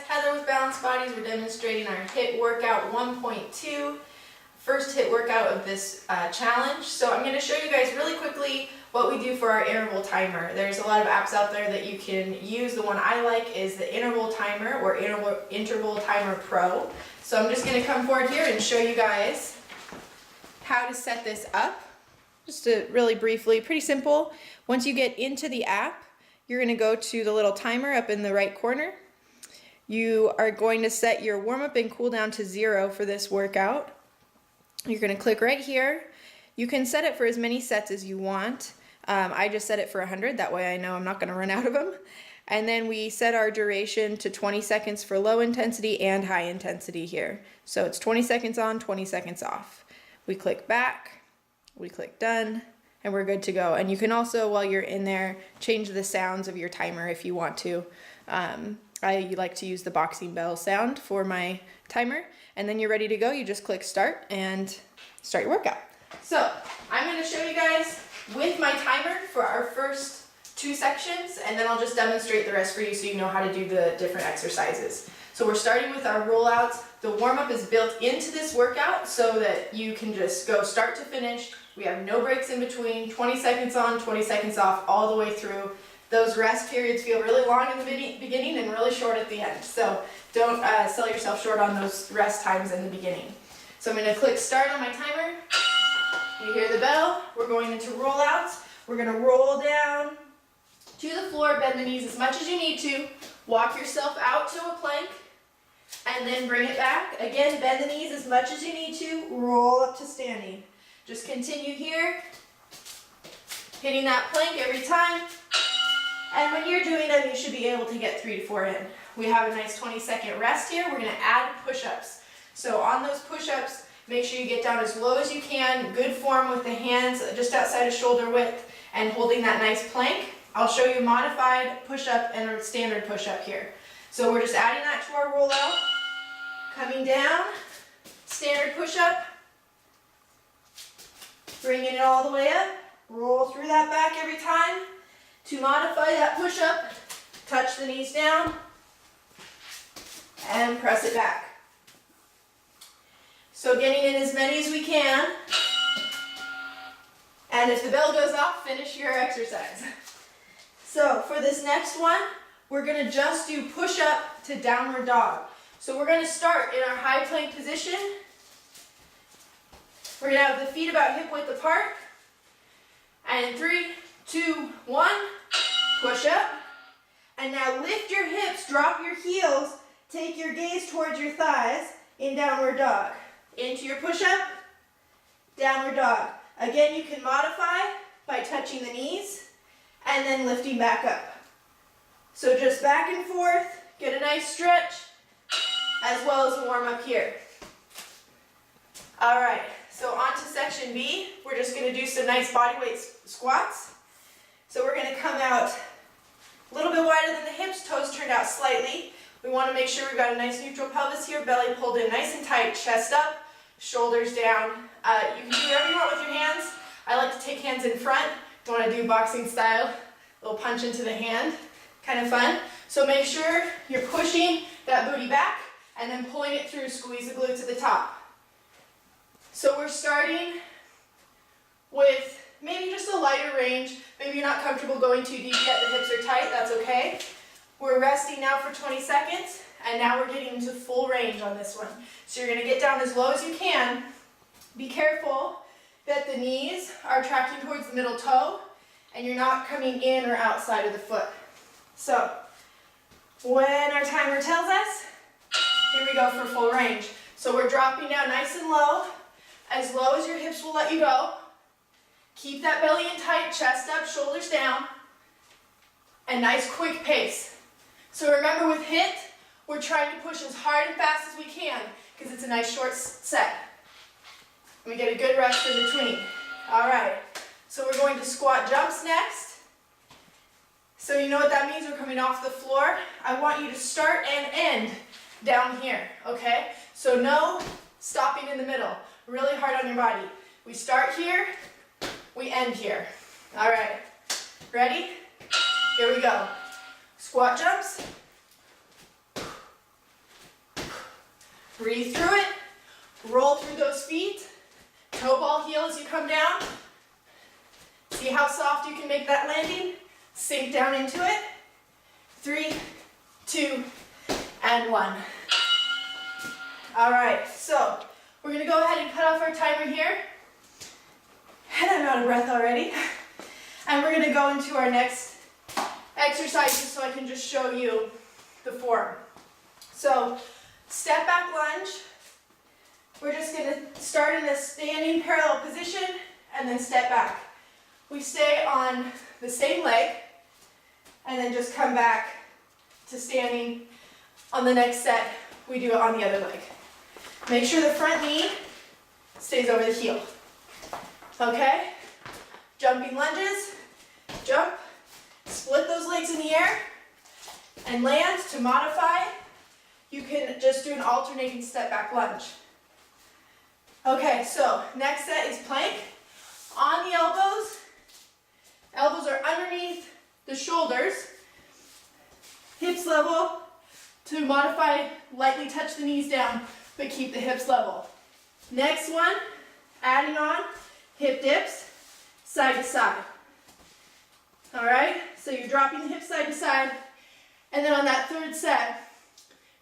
Heather with Balanced Bodies. We're demonstrating our HIT workout 1.2, first HIT workout of this challenge. So I'm going to show you guys really quickly what we do for our interval timer. There's a lot of apps out there that you can use. The one I like is the interval timer or interval timer pro. So I'm just going to come forward here and show you guys how to set this up. Just to really briefly, pretty simple. Once you get into the app, you're going to go to the little timer up in the right corner. You are going to set your warm-up and cool down to 0 for this workout. You're going to click right here. You can set it for as many sets as you want. I just set it for 100, that way I know I'm not going to run out of them. And then we set our duration to 20 seconds for low intensity and high intensity here. So it's 20 seconds on, 20 seconds off. We click back, we click done, and we're good to go. And you can also, while you're in there, change the sounds of your timer if you want to. I like to use the boxing bell sound for my timer, and then you're ready to go. You just click start and start your workout. So I'm going to show you guys with my timer for our first 2 sections, and then I'll just demonstrate the rest for you so you know how to do the different exercises. So we're starting with our rollouts. The warm-up is built into this workout so that you can just go start to finish. We have no breaks in between, 20 seconds on, 20 seconds off, all the way through. Those rest periods feel really long in the beginning and really short at the end. So don't sell yourself short on those rest times in the beginning. So I'm going to click start on my timer. You hear the bell. We're going into rollouts. We're going to roll down to the floor, bend the knees as much as you need to. Walk yourself out to a plank and then bring it back. Again, bend the knees as much as you need to. Roll up to standing. Just continue here, hitting that plank every time. And when you're doing them, you should be able to get 3 to 4 in. We have a nice 20-second rest here. We're going to add push-ups. So on those push-ups, make sure you get down as low as you can. Good form with the hands just outside of shoulder width and holding that nice plank. I'll show you modified push-up and a standard push-up here. So we're just adding that to our rollout. Coming down, standard push-up. Bringing it all the way up. Roll through that back every time. To modify that push-up, touch the knees down and press it back. So getting in as many as we can. And if the bell goes off, finish your exercise. So for this next one, we're going to just do push-up to downward dog. So we're going to start in our high plank position. We're going to have the feet about hip width apart. And in 3, 2, 1, push up. And now lift your hips, drop your heels, take your gaze towards your thighs in downward dog. Into your push-up, downward dog. Again, you can modify by touching the knees and then lifting back up. So just back and forth, get a nice stretch, as well as a warm-up here. All right, so on to section B. We're just going to do some nice bodyweight squats. So we're going to come out a little bit wider than the hips, toes turned out slightly. We want to make sure we've got a nice neutral pelvis here, belly pulled in nice and tight, chest up, shoulders down. You can do whatever you want with your hands. I like to take hands in front. Don't want to do boxing style, little punch into the hand, kind of fun. So make sure you're pushing that booty back and then pulling it through, squeeze the glutes at the top. So we're starting with maybe just a lighter range. Maybe you're not comfortable going too deep yet, the hips are tight, that's okay. We're resting now for 20 seconds, and now we're getting into full range on this one. So you're going to get down as low as you can. Be careful that the knees are tracking towards the middle toe, and you're not coming in or outside of the foot. So when our timer tells us, here we go for full range. So we're dropping down nice and low as your hips will let you go. Keep that belly in tight, chest up, shoulders down, and nice quick pace. So remember with HIT, we're trying to push as hard and fast as we can because it's a nice short set. We get a good rest in between. All right, so we're going to squat jumps next. So you know what that means, we're coming off the floor. I want you to start and end down here, okay? So no stopping in the middle, really hard on your body. We start here, we end here. All right, ready? Here we go. Squat jumps, Breathe through it. Roll through those feet. Toe ball heel as you come down. See how soft you can make that landing? Sink down into it. 3, 2, and 1. All right, so we're gonna go ahead and cut off our timer here. And I'm out of breath already. And we're gonna go into our next exercise just so I can just show you the form. So, step back lunge. We're just gonna start in a standing parallel position and then step back. We stay on the same leg and then just come back to standing. On the next set, we do it on the other leg. Make sure the front knee stays over the heel. Okay? Jumping lunges, jump, split those legs in the air, and land. To modify, you can just do an alternating step back lunge. Okay, so next set is plank. On the elbows. Elbows are underneath the shoulders. Hips level. To modify, lightly touch the knees down, but keep the hips level. Next one, adding on hip dips, side to side. All right, so you're dropping the hips side to side, and then on that third set,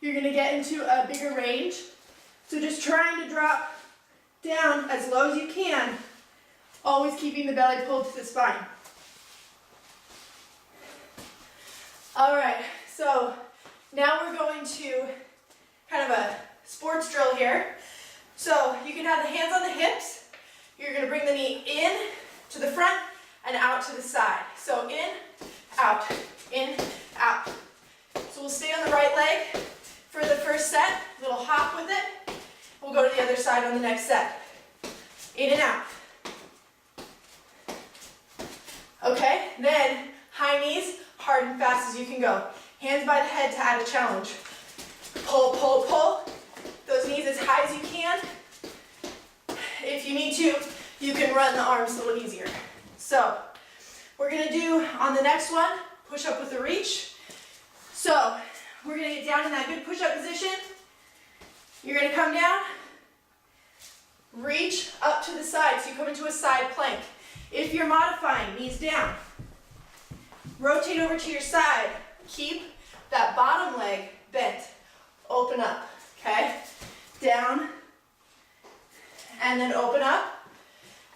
you're gonna get into a bigger range. So just trying to drop down as low as you can, always keeping the belly pulled to the spine. All right, so now we're going to kind of a sports drill here. So you can have the hands on the hips. You're going to bring the knee in to the front and out to the side. So in, out, So we'll stay on the right leg for the first set. Little hop with it. We'll go to the other side on the next set. In and out. Okay, then high knees, hard and fast as you can go. Hands by the head to add a challenge. Pull, pull, pull. Those knees as high as you can. If you need to, you can run the arms a little easier. So, we're gonna do, on the next one, push up with a reach. So, we're gonna get down in that good push-up position. You're gonna come down, reach up to the side, so you come into a side plank. If you're modifying, knees down. Rotate over to your side. Keep that bottom leg bent. Open up, okay? Down, and then open up.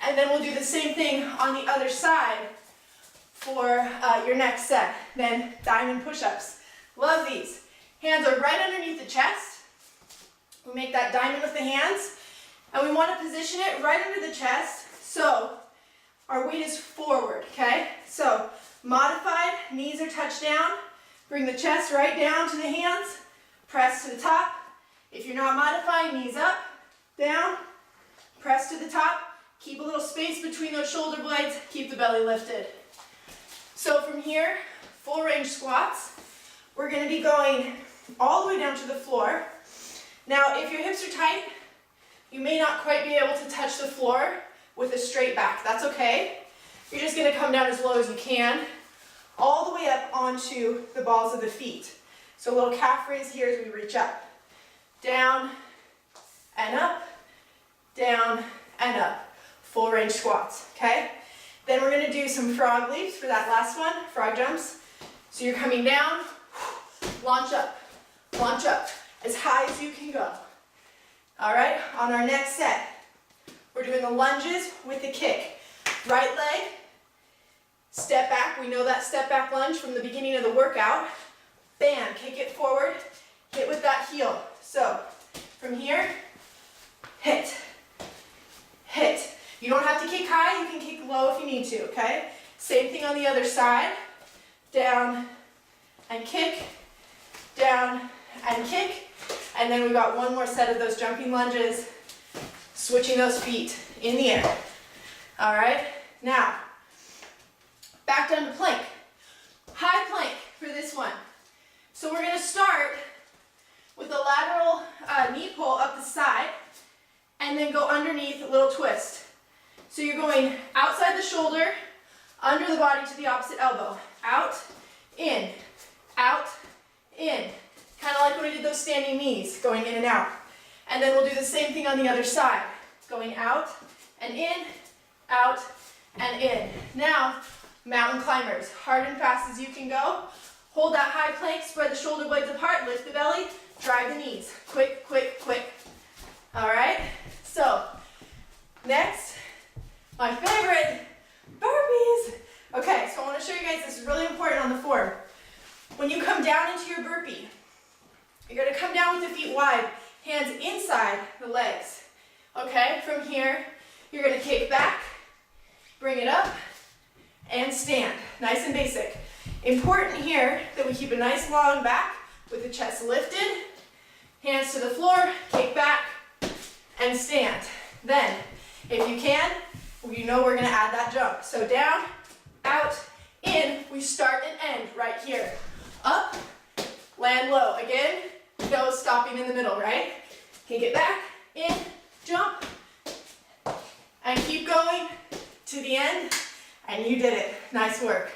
And then we'll do the same thing on the other side for your next set. Then diamond push-ups. Love these. Hands are right underneath the chest. We make that diamond with the hands. And we want to position it right under the chest so our weight is forward, okay? So modified, knees are touched down. Bring the chest right down to the hands. Press to the top. If you're not modifying, knees up, down, press to the top. Keep a little space between those shoulder blades. Keep the belly lifted. So from here, full range squats. We're going to be going all the way down to the floor. Now, if your hips are tight, you may not quite be able to touch the floor with a straight back. That's okay. You're just going to come down as low as you can, all the way up onto the balls of the feet. So a little calf raise here as we reach up. Down and up, down and up. Full range squats, okay? Then we're going to do some frog leaps for that last one, frog jumps. So you're coming down, launch up, as high as you can go. All right, on our next set, we're doing the lunges with the kick. Right leg, step back. We know that step back lunge from the beginning of the workout. Bam, kick it forward, hit with that heel. So from here, hit, hit. You don't have to kick high, you can kick low if you need to, okay? Same thing on the other side. Down and kick, down and kick. And then we've got one more set of those jumping lunges, switching those feet in the air. All right, now, back down to plank. High plank for this one. So we're gonna start with a lateral knee pull up the side, and then go underneath, a little twist. So you're going outside the shoulder, under the body to the opposite elbow. Out, in, out, in. Kind of like when we did those standing knees, going in and out. And then we'll do the same thing on the other side. Going out and in, out and in. Now, mountain climbers, hard and fast as you can go. Hold that high plank, spread the shoulder blades apart, lift the belly, drive the knees. Quick, quick, quick. All right, so next, my favorite, burpees. Okay, so I want to show you guys, this is really important on the form. When you come down into your burpee, you're going to come down with the feet wide, hands inside the legs. Okay, from here, you're going to kick back, bring it up, and stand. Nice and basic. Important here that we keep a nice long back with the chest lifted, hands to the floor, kick back, and stand. Then, if you can, you know we're going to add that jump. So down, out, in, we start and end right here. Up, land low. Again, no stopping in the middle, right? Kick it back, in, jump, and keep going to the end, and you did it. Nice work.